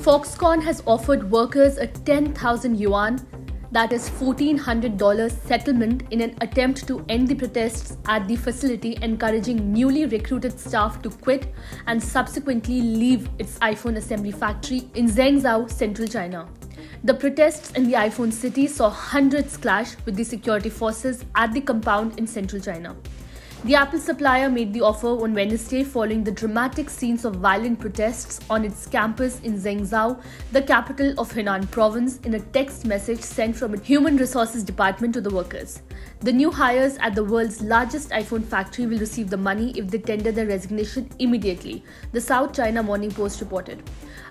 Foxconn has offered workers a 10,000 yuan, that is $1,400 settlement in an attempt to end the protests at the facility, encouraging newly recruited staff to quit and subsequently leave its iPhone assembly factory in Zhengzhou, central China. The protests in the iPhone city saw hundreds clash with the security forces at the compound in central China. The Apple supplier made the offer on Wednesday following the dramatic scenes of violent protests on its campus in Zhengzhou, the capital of Henan province, in a text message sent from its Human Resources Department to the workers. The new hires at the world's largest iPhone factory will receive the money if they tender their resignation immediately, the South China Morning Post reported.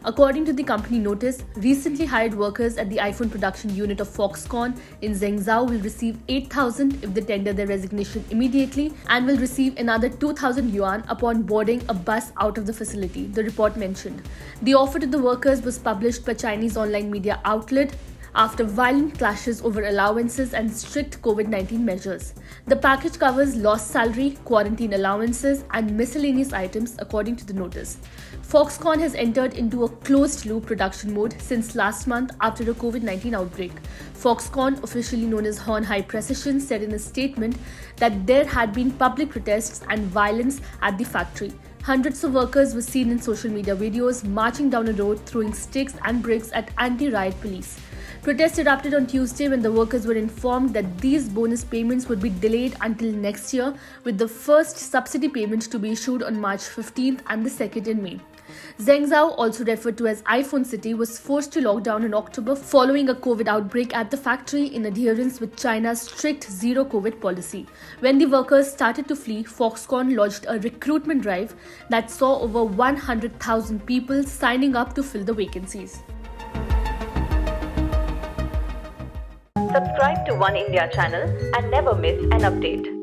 According to the company notice, recently hired workers at the iPhone production unit of Foxconn in Zhengzhou will receive 8,000 if they tender their resignation immediately and will receive another 2,000 yuan upon boarding a bus out of the facility, the report mentioned. The offer to the workers was published by Chinese online media outlet after violent clashes over allowances and strict COVID-19 measures. The package covers lost salary, quarantine allowances, and miscellaneous items, according to the notice. Foxconn has entered into a closed-loop production mode since last month after a COVID-19 outbreak. Foxconn, officially known as Hon Hai Precision, said in a statement that there had been public protests and violence at the factory. Hundreds of workers were seen in social media videos marching down a road, throwing sticks and bricks at anti-riot police. Protests erupted on Tuesday when the workers were informed that these bonus payments would be delayed until next year, with the first subsidy payment to be issued on March 15th and the second in May. Zhengzhou, also referred to as iPhone City, was forced to lock down in October following a COVID outbreak at the factory in adherence with China's strict zero-COVID policy. When the workers started to flee, Foxconn launched a recruitment drive that saw over 100,000 people signing up to fill the vacancies. Subscribe to One India channel and never miss an update.